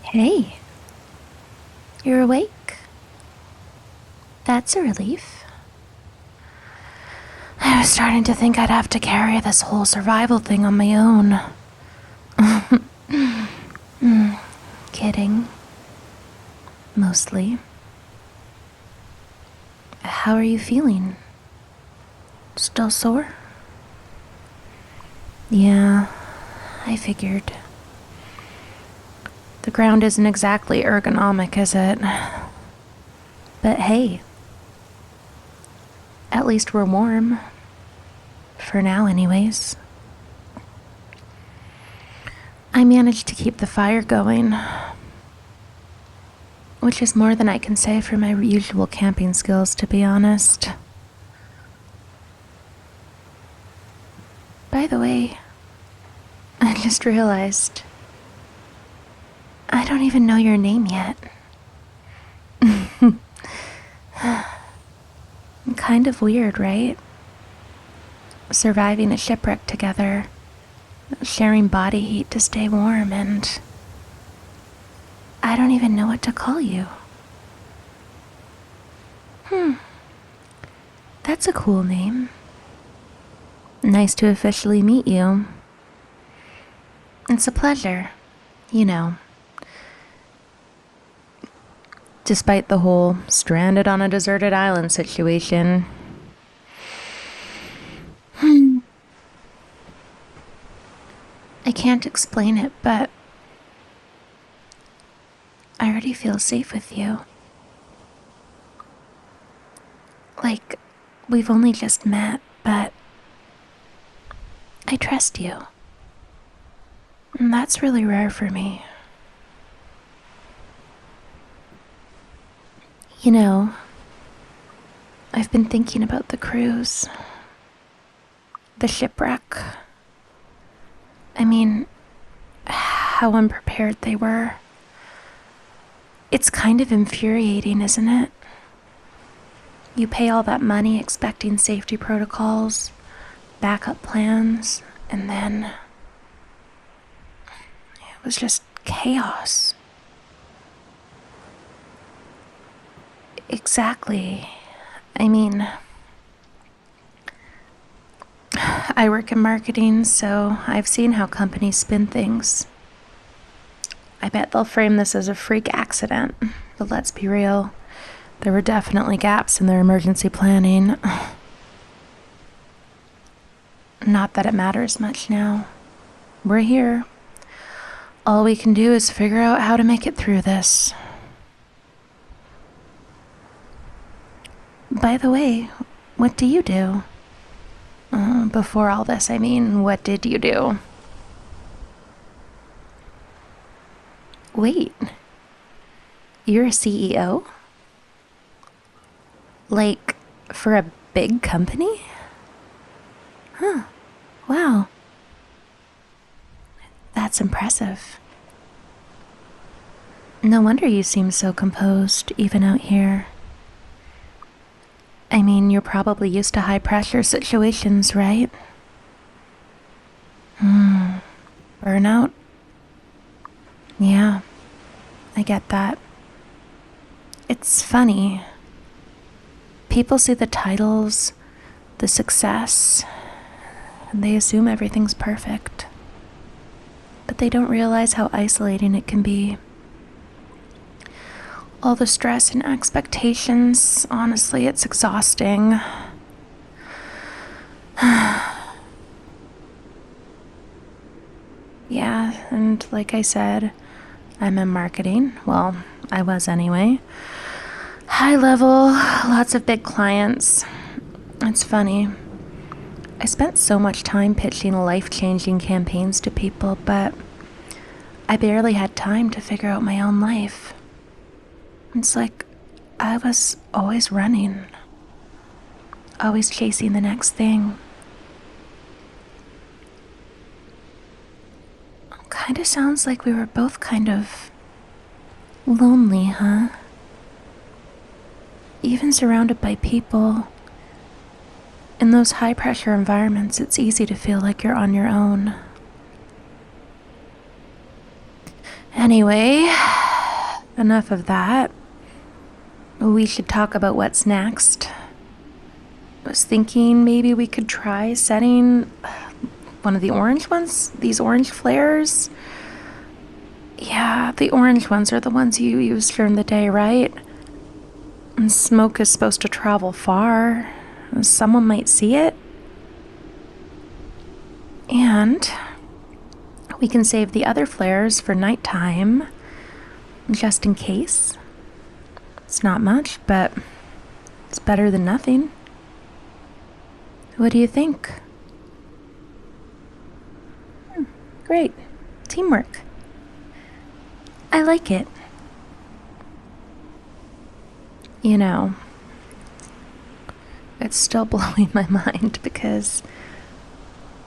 Hey, you're awake. That's a relief. I was starting to think I'd have to carry this whole survival thing on my own. Kidding. Mostly. How are you feeling? Still sore? Yeah, I figured. The ground isn't exactly ergonomic, is it? But hey, at least we're warm. For now, anyways. I managed to keep the fire going, which is more than I can say for my usual camping skills, to be honest. By the way, I just realized I don't even know your name yet. Kind of weird, right? Surviving a shipwreck together, sharing body heat to stay warm, and I don't even know what to call you. That's a cool name. Nice to officially meet you. It's a pleasure, you know. Despite the whole stranded on a deserted island situation. I can't explain it, but I already feel safe with you. Like, we've only just met, but I trust you. And that's really rare for me. You know, I've been thinking about the cruise. The shipwreck. I mean, how unprepared they were. It's kind of infuriating, isn't it? You pay all that money expecting safety protocols, backup plans, and then it was just chaos. Exactly. I mean, I work in marketing, so I've seen how companies spin things. I bet they'll frame this as a freak accident, but let's be real. There were definitely gaps in their emergency planning. Not that it matters much now. We're here. All we can do is figure out how to make it through this. By the way, what do you do? Before all this, I mean, what did you do? Wait, you're a CEO? Like, for a big company? Huh, wow. That's impressive. No wonder you seem so composed, even out here. I mean, you're probably used to high-pressure situations, right? Burnout? Yeah, I get that. It's funny. People see the titles, the success, and they assume everything's perfect. But they don't realize how isolating it can be. All the stress and expectations, honestly, it's exhausting. Yeah, and like I said, I'm in marketing. Well, I was anyway. High level, lots of big clients. It's funny. I spent so much time pitching life-changing campaigns to people, but I barely had time to figure out my own life. It's like I was always running, always chasing the next thing. Kinda sounds like we were both kind of lonely, huh? Even surrounded by people. In those high-pressure environments, it's easy to feel like you're on your own. Anyway, enough of that. We should talk about what's next. I was thinking maybe we could try setting one of the orange ones, these orange flares. Yeah, the orange ones are the ones you use during the day, right? And smoke is supposed to travel far. Someone might see it. And we can save the other flares for nighttime, just in case. It's not much, but it's better than nothing. What do you think? Great. Teamwork. I like it. You know, it's still blowing my mind because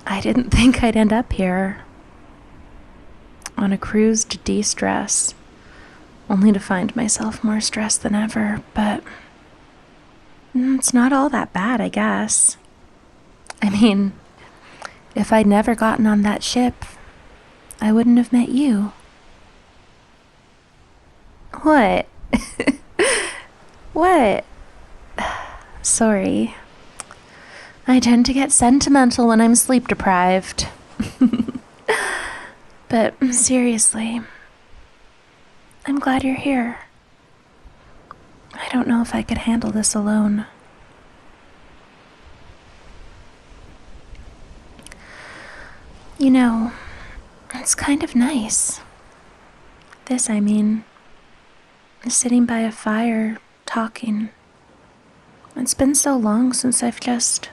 I didn't think I'd end up here on a cruise to de-stress, only to find myself more stressed than ever, but it's not all that bad, I guess. I mean, if I'd never gotten on that ship, I wouldn't have met you. What? What? Sorry. I tend to get sentimental when I'm sleep deprived. But seriously, I'm glad you're here. I don't know if I could handle this alone. You know, it's kind of nice. This, I mean, sitting by a fire, talking. It's been so long since I've just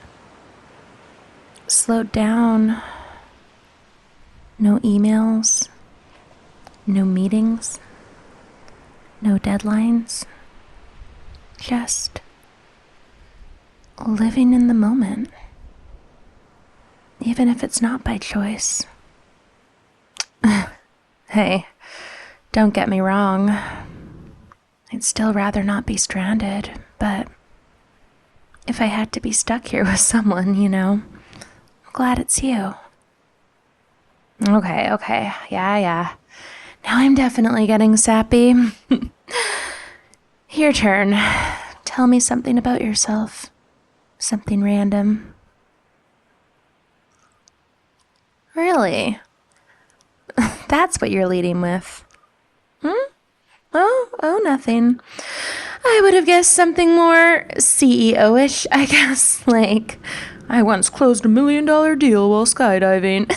slowed down. No emails, no meetings, no deadlines. Just living in the moment, even if it's not by choice. Hey, don't get me wrong. I'd still rather not be stranded, but if I had to be stuck here with someone, I'm glad it's you. Okay, yeah. Now I'm definitely getting sappy. Your turn. Tell me something about yourself. Something random. Really? That's what you're leading with. Oh, nothing. I would have guessed something more CEO-ish, I guess. Like, I once closed $1 million deal while skydiving.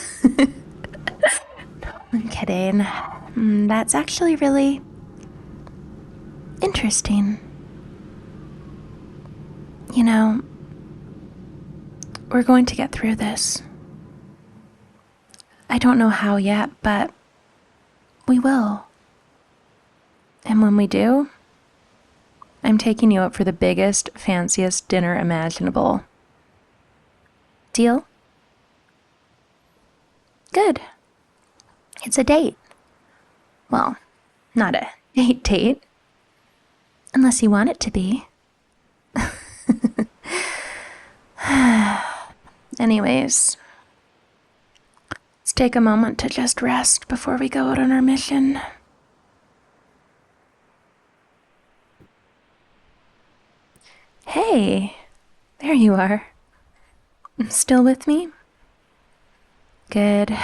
I'm kidding. That's actually really interesting. We're going to get through this. I don't know how yet, but we will. And when we do, I'm taking you out for the biggest, fanciest dinner imaginable. Deal? Good. It's a date. Well, not a date. Unless you want it to be. Anyways, let's take a moment to just rest before we go out on our mission. Hey, there you are. Still with me? Good.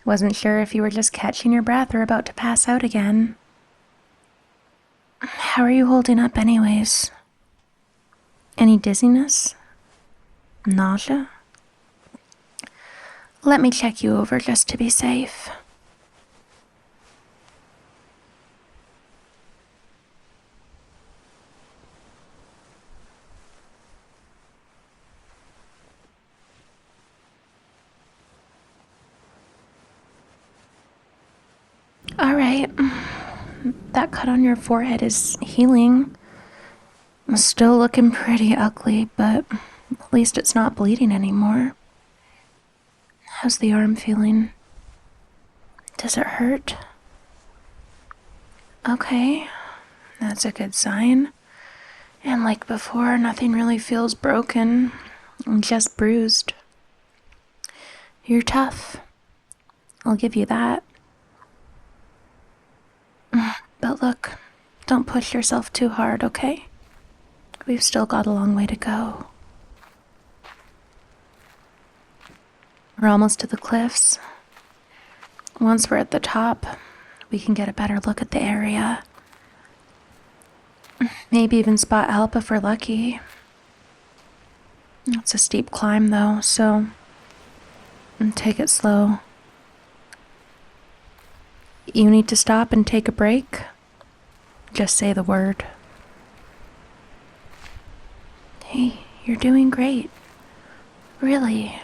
Wasn't sure if you were just catching your breath or about to pass out again. How are you holding up anyways? Any dizziness? Nausea? Let me check you over just to be safe. All right. That cut on your forehead is healing. Still looking pretty ugly, but at least it's not bleeding anymore. How's the arm feeling? Does it hurt? Okay, that's a good sign. And like before, nothing really feels broken, just bruised. You're tough. I'll give you that. push yourself too hard, okay? We've still got a long way to go. We're almost to the cliffs. Once we're at the top, we can get a better look at the area. Maybe even spot help if we're lucky. It's a steep climb though, so take it slow. You need to stop and take a break? Just say the word. Hey, you're doing great. Really.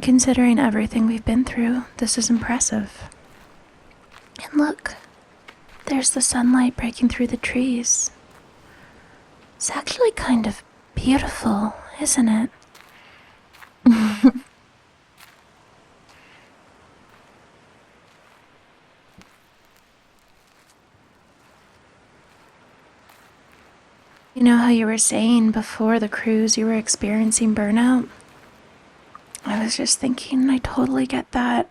Considering everything we've been through, this is impressive. And look, there's the sunlight breaking through the trees. It's actually kind of beautiful, isn't it? You know how you were saying before the cruise you were experiencing burnout? I was just thinking, I totally get that.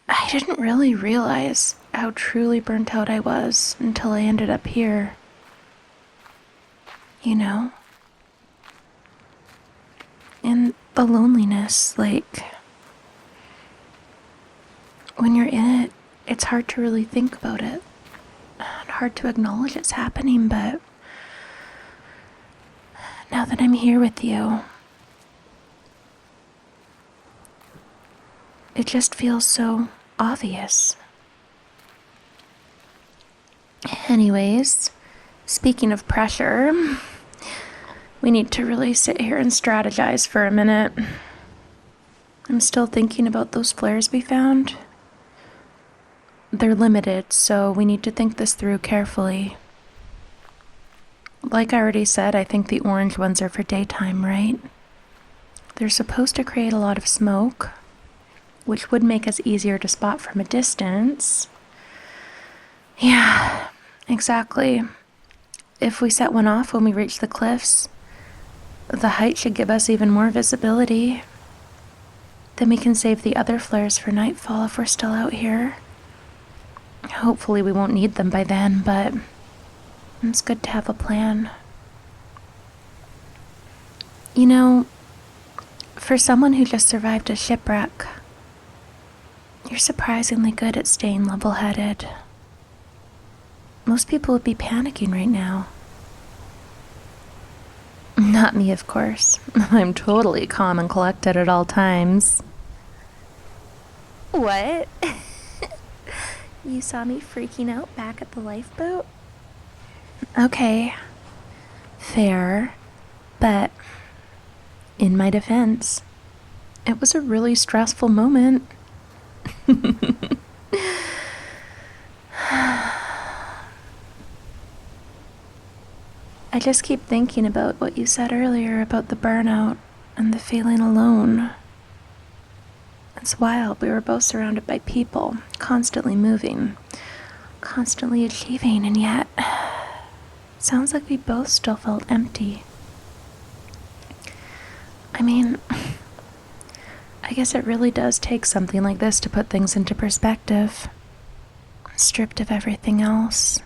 I didn't really realize how truly burnt out I was until I ended up here. You know? And the loneliness, like, when you're in it, it's hard to really think about it. And hard to acknowledge it's happening, but now that I'm here with you, it just feels so obvious. Anyways, speaking of pressure, we need to really sit here and strategize for a minute. I'm still thinking about those flares we found. They're limited, so we need to think this through carefully. Like I already said, I think the orange ones are for daytime, right? They're supposed to create a lot of smoke, which would make us easier to spot from a distance. Yeah, exactly. If we set one off when we reach the cliffs, the height should give us even more visibility. Then we can save the other flares for nightfall if we're still out here. Hopefully we won't need them by then, but it's good to have a plan. You know, for someone who just survived a shipwreck, you're surprisingly good at staying level-headed. Most people would be panicking right now. Not me, of course. I'm totally calm and collected at all times. What? You saw me freaking out back at the lifeboat? Okay. Fair. But in my defense, it was a really stressful moment. I just keep thinking about what you said earlier about the burnout and the feeling alone. It's wild. We were both surrounded by people, constantly moving, constantly achieving, and yet it sounds like we both still felt empty. I mean, I guess it really does take something like this to put things into perspective. Stripped of everything else,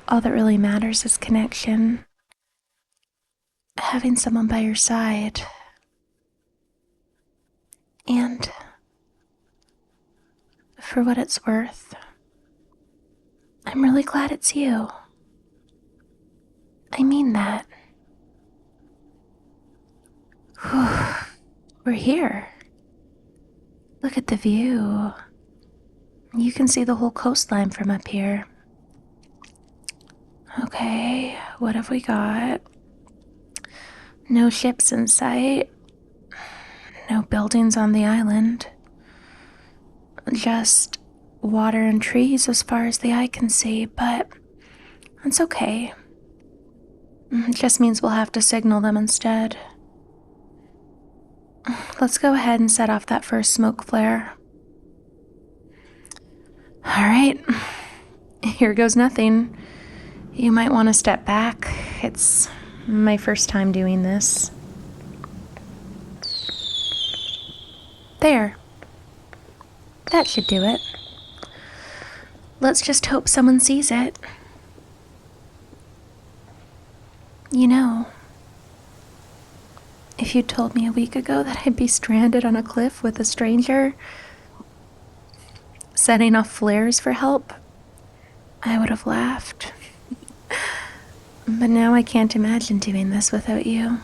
all that really matters is connection. Having someone by your side. And for what it's worth, I'm really glad it's you. I mean that. Whew. We're here. Look at the view. You can see the whole coastline from up here. Okay, what have we got? No ships in sight. No buildings on the island. Just water and trees as far as the eye can see, but it's okay. It just means we'll have to signal them instead. Let's go ahead and set off that first smoke flare. Alright, here goes nothing. You might want to step back. It's my first time doing this. There. That should do it. Let's just hope someone sees it. You know, if you'd told me a week ago that I'd be stranded on a cliff with a stranger, setting off flares for help, I would have laughed. But now I can't imagine doing this without you.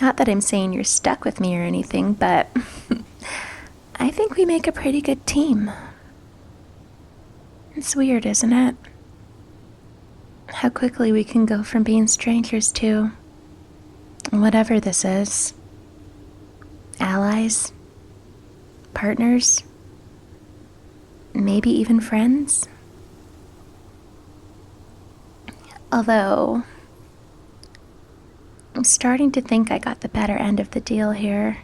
Not that I'm saying you're stuck with me or anything, but I think we make a pretty good team. It's weird, isn't it? How quickly we can go from being strangers to whatever this is. Allies, partners, maybe even friends. Although, I'm starting to think I got the better end of the deal here.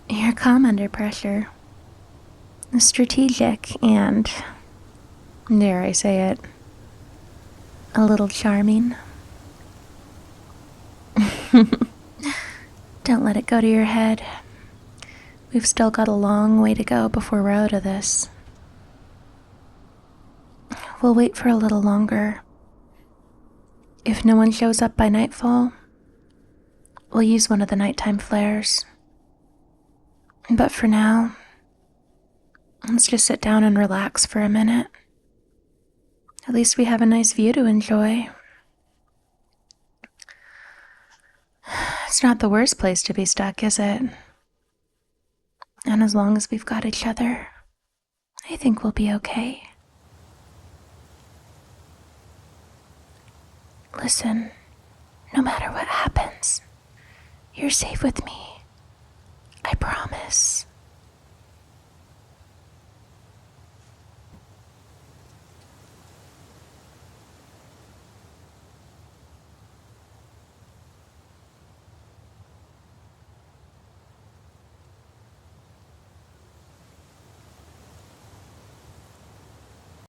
You're calm under pressure. Strategic and, dare I say it, a little charming. Don't let it go to your head. We've still got a long way to go before we're out of this. We'll wait for a little longer. If no one shows up by nightfall, we'll use one of the nighttime flares. But for now, let's just sit down and relax for a minute. At least we have a nice view to enjoy. It's not the worst place to be stuck, is it? And as long as we've got each other, I think we'll be okay. Listen, no matter what happens, you're safe with me. I promise.